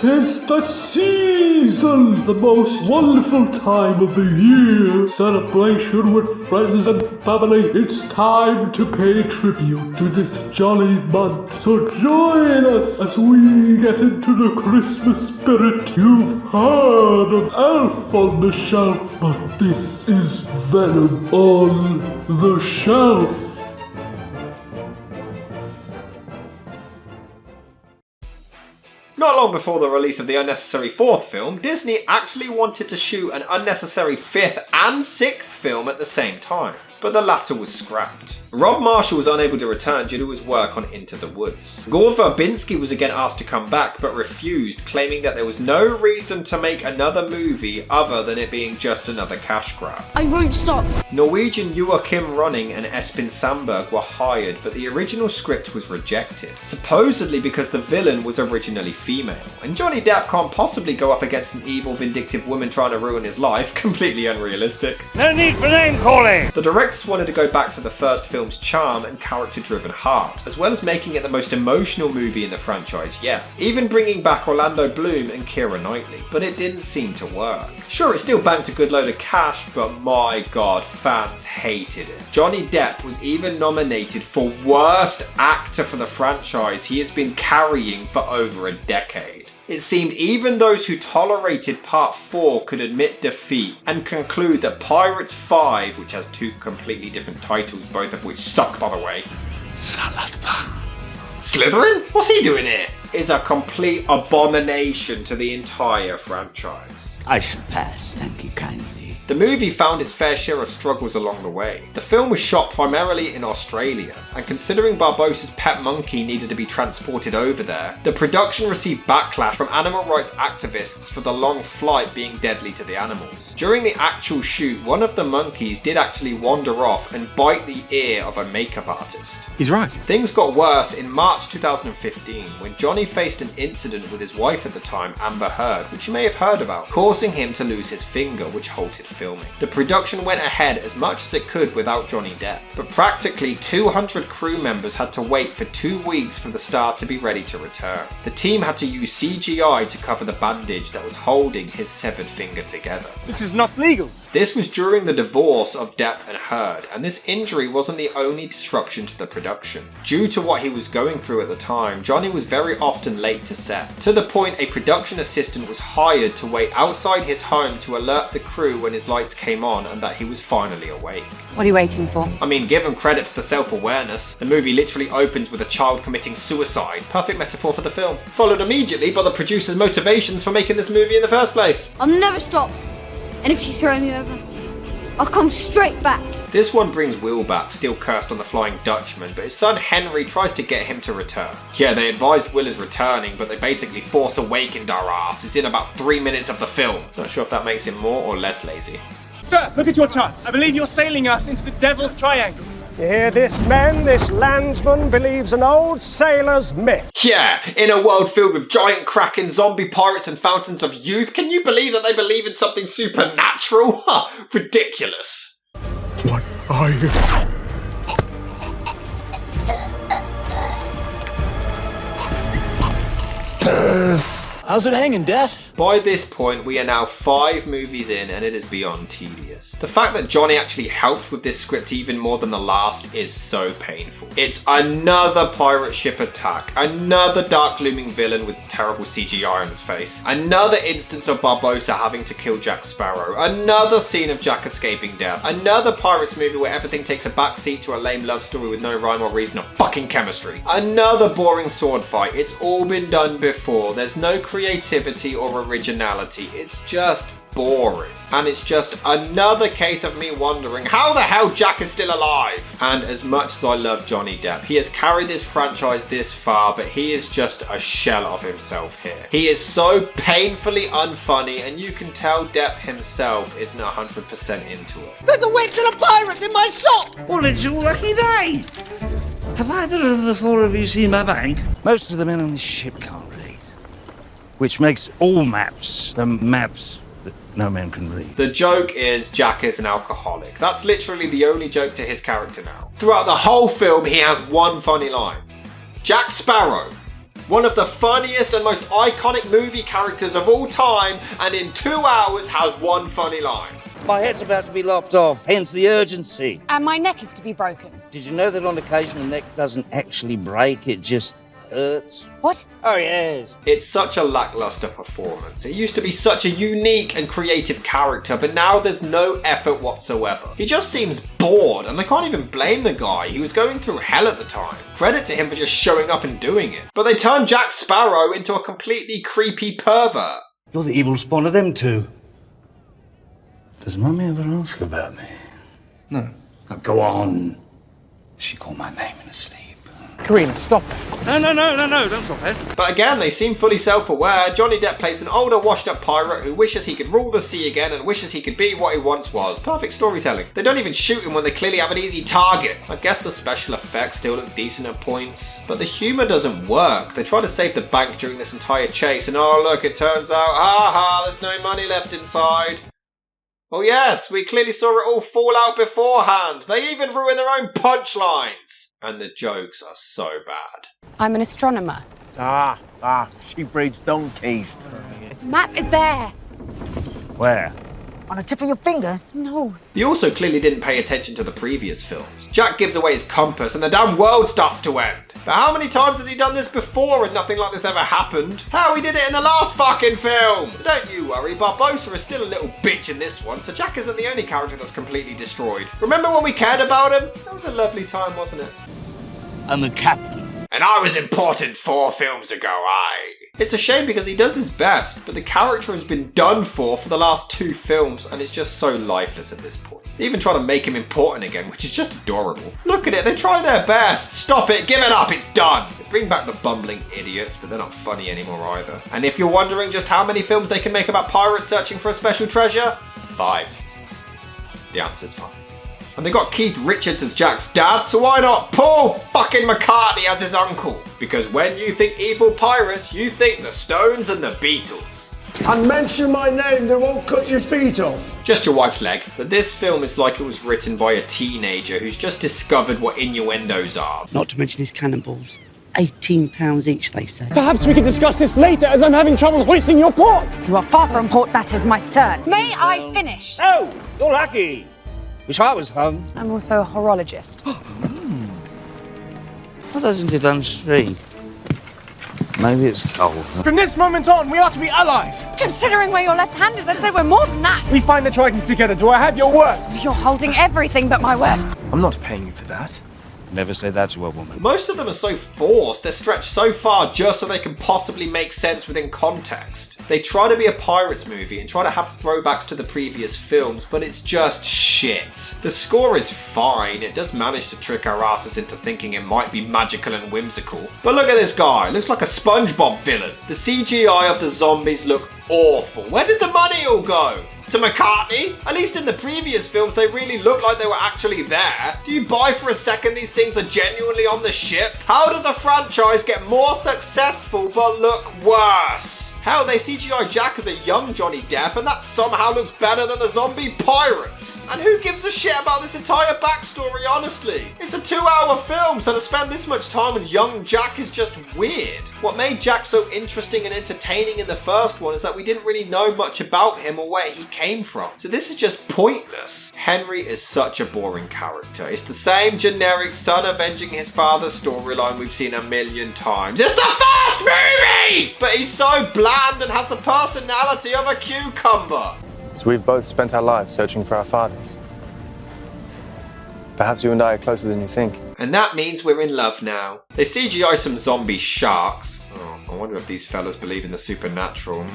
'Tis the season, the most wonderful time of the year. Celebration with friends and family. It's time to pay tribute to this jolly month. So join us as we get into the Christmas spirit. You've heard of Elf on the Shelf, but this is Venom on the Shelf. Not long before the release of the unnecessary fourth film, Disney actually wanted to shoot an unnecessary fifth and sixth film at the same time, but the latter was scrapped. Rob Marshall was unable to return due to his work on Into the Woods. Gore Verbinski was again asked to come back but refused, claiming that there was no reason to make another movie other than it being just another cash grab. I won't stop. Norwegian Joachim Ronning and Espen Sandberg were hired, but the original script was rejected, supposedly because the villain was originally female, and Johnny Depp can't possibly go up against an evil, vindictive woman trying to ruin his life. Completely unrealistic. No need for name calling! The directors wanted to go back to the first film's charm and character-driven heart, as well as making it the most emotional movie in the franchise yet, even bringing back Orlando Bloom and Keira Knightley, but it didn't seem to work. Sure, it still banked a good load of cash, but my god, fans hated it. Johnny Depp was even nominated for Worst Actor for the franchise he has been carrying for over a decade. It seemed even those who tolerated Part 4 could admit defeat and conclude that Pirates 5, which has two completely different titles, both of which suck by the way, Salazar. Slytherin? What's he doing here? Is a complete abomination to the entire franchise. I shall pass, thank you kindly. The movie found its fair share of struggles along the way. The film was shot primarily in Australia, and considering Barbossa's pet monkey needed to be transported over there, the production received backlash from animal rights activists for the long flight being deadly to the animals. During the actual shoot, one of the monkeys did actually wander off and bite the ear of a makeup artist. He's right. Things got worse in March 2015 when Johnny faced an incident with his wife at the time, Amber Heard, which you may have heard about, causing him to lose his finger, which halted filming. The production went ahead as much as it could without Johnny Depp, but practically 200 crew members had to wait for 2 weeks for the star to be ready to return. The team had to use CGI to cover the bandage that was holding his severed finger together. This is not legal. This was during the divorce of Depp and Heard, and this injury wasn't the only disruption to the production. Due to what he was going through at the time, Johnny was very often late to set, to the point a production assistant was hired to wait outside his home to alert the crew when his lights came on and that he was finally awake. What are you waiting for? I mean, give him credit for the self-awareness. The movie literally opens with a child committing suicide, perfect metaphor for the film, followed immediately by the producer's motivations for making this movie in the first place. I'll never stop. And if you throw me over, I'll come straight back. This one brings Will back, still cursed on the Flying Dutchman, but his son Henry tries to get him to return. Yeah, they advised Will is returning, but they basically force awakened our ass. It's in about 3 minutes of the film. Not sure if that makes him more or less lazy. Sir, look at your charts. I believe you're sailing us into the Devil's Triangle. You hear this, men? This landsman believes an old sailor's myth. Yeah, in a world filled with giant kraken, zombie pirates and fountains of youth, can you believe that they believe in something supernatural? Huh, ridiculous. What are you? How's it hanging, Death? By this point, we are now 5 movies in and it is beyond tedious. The fact that Johnny actually helped with this script even more than the last is so painful. It's another pirate ship attack, another dark looming villain with terrible CGI on his face, another instance of Barbossa having to kill Jack Sparrow, another scene of Jack escaping death, another Pirates movie where everything takes a backseat to a lame love story with no rhyme or reason or fucking chemistry, another boring sword fight. It's all been done before. There's no creativity or originality. It's just boring. And it's just another case of me wondering how the hell Jack is still alive. And as much as I love Johnny Depp, he has carried this franchise this far, but he is just a shell of himself here. He is so painfully unfunny, and you can tell Depp himself isn't 100% into it. There's a witch and a pirate in my shop! Well, it's your lucky day. Have either of the 4 of you seen my bank? Most of the men on this ship can't read, which makes all maps the maps that no man can read. The joke is Jack is an alcoholic. That's literally the only joke to his character now. Throughout the whole film, he has one funny line. Jack Sparrow, One of the funniest and most iconic movie characters of all time, and in 2 hours has one funny line. My head's about to be lopped off, hence the urgency. And my neck is to be broken. Did you know that on occasion the neck doesn't actually break, it just hurts? What? Oh, yes. It's such a lackluster performance. It used to be such a unique and creative character, but now there's no effort whatsoever. He just seems bored, and I can't even blame the guy. He was going through hell at the time. Credit to him for just showing up and doing it. But they turned Jack Sparrow into a completely creepy pervert. You're the evil spawn of them two. Does Mummy ever ask about me? No. Oh, go on. She called my name in her sleep. Karina, stop that. No, don't stop it. But again, they seem fully self-aware. Johnny Depp plays an older, washed-up pirate who wishes he could rule the sea again and wishes he could be what he once was. Perfect storytelling. They don't even shoot him when they clearly have an easy target. I guess the special effects still look decent at points, but the humour doesn't work. They try to save the bank during this entire chase, and oh look, it turns out, there's no money left inside. Oh yes, we clearly saw it all fall out beforehand. They even ruin their own punchlines. And the jokes are so bad. I'm an astronomer. She breeds donkeys. Map is there. Where? On the tip of your finger? No. He also clearly didn't pay attention to the previous films. Jack gives away his compass and the damn world starts to end. But how many times has he done this before and nothing like this ever happened? Hell, he did it in the last fucking film! But don't you worry, Barbossa is still a little bitch in this one, so Jack isn't the only character that's completely destroyed. Remember when we cared about him? That was a lovely time, wasn't it? I'm a captain. And I was important 4 films ago, aye. It's a shame because he does his best, but the character has been done for the last 2 films and it's just so lifeless at this point. They even try to make him important again, which is just adorable. Look at it, they try their best. Stop it, give it up, it's done. They bring back the bumbling idiots, but they're not funny anymore either. And if you're wondering just how many films they can make about pirates searching for a special treasure, 5. The answer's 5. And they got Keith Richards as Jack's dad, so why not Paul fucking McCartney as his uncle? Because when you think evil pirates, you think the Stones and the Beatles. And mention my name, they won't cut your feet off. Just your wife's leg. But this film is like it was written by a teenager who's just discovered what innuendos are. Not to mention his cannonballs. £18 each, they say. Perhaps we could discuss this later, as I'm having trouble hoisting your port. You are far from port, that is my stern. May I finish? Oh, you're lucky. Wish I was home. I'm also a horologist. Why doesn't it unstring? Maybe it's cold. From this moment on, we are to be allies. Considering where your left hand is, I'd say we're more than that. We find the trident together. Do I have your word? You're holding everything but my word. I'm not paying you for that. Never say that to a woman. Most of them are so forced, they're stretched so far just so they can possibly make sense within context. They try to be a pirates movie and try to have throwbacks to the previous films, but it's just shit. The score is fine, it does manage to trick our asses into thinking it might be magical and whimsical. But look at this guy, looks like a SpongeBob villain. The CGI of the zombies look awful. Where did the money all go? To McCartney? At least in the previous films they really looked like they were actually there. Do you buy for a second these things are genuinely on the ship? How does a franchise get more successful but look worse? Hell, they CGI Jack as a young Johnny Depp and that somehow looks better than the zombie pirates. And who gives a shit about this entire backstory, honestly? It's a 2-hour film, so to spend this much time on young Jack is just weird. What made Jack so interesting and entertaining in the first one is that we didn't really know much about him or where he came from. So this is just pointless. Henry is such a boring character. It's the same generic son avenging his father storyline we've seen a million times. It's the first movie! But he's so bland and has the personality of a cucumber. So we've both spent our lives searching for our fathers. Perhaps you and I are closer than you think. And that means we're in love now. They CGI some zombie sharks. Oh, I wonder if these fellas believe in the supernatural.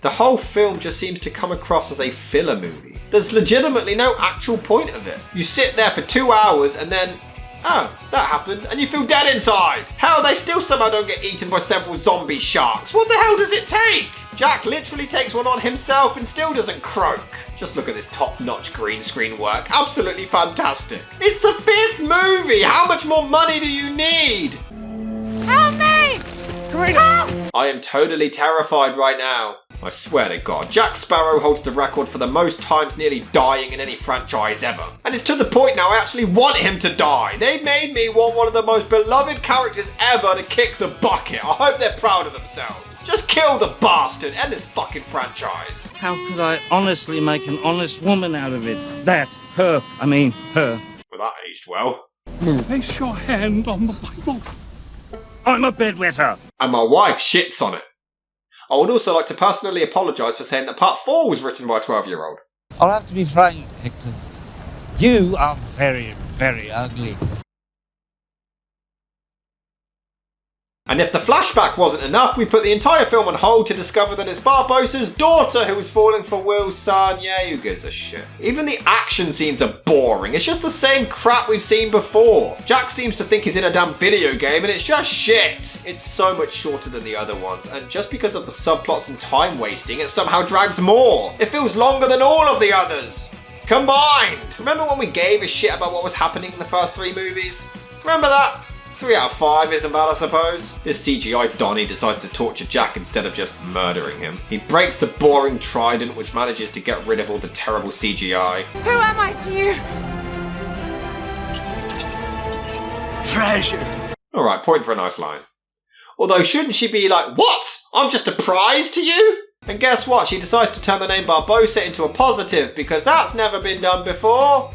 The whole film just seems to come across as a filler movie. There's legitimately no actual point of it. You sit there for 2 hours and then, oh, that happened, and you feel dead inside. Hell, they still somehow don't get eaten by several zombie sharks. What the hell does it take? Jack literally takes one on himself and still doesn't croak. Just look at this top-notch green screen work. Absolutely fantastic. It's the 5th movie. How much more money do you need? Help me! Karina! I am totally terrified right now. I swear to God, Jack Sparrow holds the record for the most times nearly dying in any franchise ever. And it's to the point now I actually want him to die. They made me want one of the most beloved characters ever to kick the bucket. I hope they're proud of themselves. Just kill the bastard, end this fucking franchise. How could I honestly make an honest woman out of it? Her. Well, that aged well. Place your hand on the Bible. I'm a bedwetter. And my wife shits on it. I would also like to personally apologise for saying that part 4 was written by a 12-year-old. I'll have to be frank, Hector. You are very, very ugly. And if the flashback wasn't enough, we put the entire film on hold to discover that it's Barbossa's daughter who was falling for Will's son. Yeah, who gives a shit? Even the action scenes are boring. It's just the same crap we've seen before. Jack seems to think he's in a damn video game and it's just shit. It's so much shorter than the other ones, and just because of the subplots and time wasting, it somehow drags more. It feels longer than all of the others combined. Remember when we gave a shit about what was happening in the first 3 movies? Remember that? 3 out of 5 isn't bad, I suppose. This CGI Donnie decides to torture Jack instead of just murdering him. He breaks the boring trident, which manages to get rid of all the terrible CGI. Who am I to you? Treasure. Alright, point for a nice line. Although, shouldn't she be like, what? I'm just a prize to you? And guess what? She decides to turn the name Barbossa into a positive, because that's never been done before.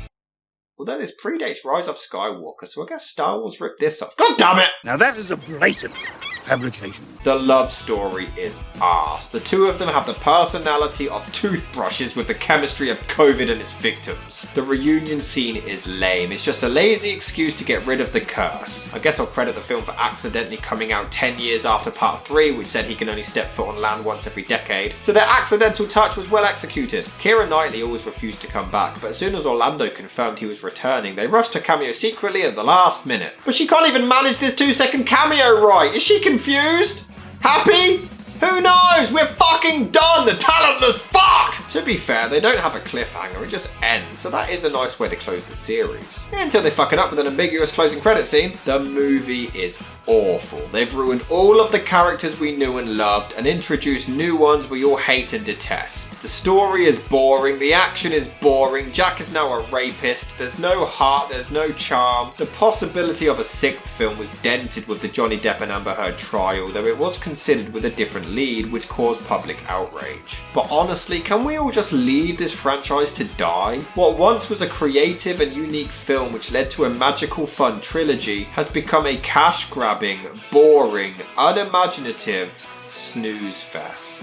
Although this predates Rise of Skywalker, so I guess Star Wars ripped this off. God damn it! Now that is a blatant fabrication. The love story is arse. The two of them have the personality of toothbrushes with the chemistry of COVID and its victims. The reunion scene is lame. It's just a lazy excuse to get rid of the curse. I guess I'll credit the film for accidentally coming out 10 years after part 3, which said he can only step foot on land once every decade. So their accidental touch was well executed. Keira Knightley always refused to come back, but as soon as Orlando confirmed he was returning, they rushed to cameo secretly at the last minute. But she can't even manage this 2-second cameo right. Is she confused? Happy? Who knows? We're fucking done! The talentless fuck! To be fair, they don't have a cliffhanger, it just ends, so that is a nice way to close the series. Until they fuck it up with an ambiguous closing credit scene. The movie is awful. They've ruined all of the characters we knew and loved and introduced new ones we all hate and detest. The story is boring, the action is boring, Jack is now a rapist, there's no heart, there's no charm. The possibility of a 6th film was dented with the Johnny Depp and Amber Heard trial, though it was considered with a different lead, which caused public outrage. But honestly, can we all just leave this franchise to die? What once was a creative and unique film which led to a magical fun trilogy has become a cash-grabbing, boring, unimaginative snooze fest.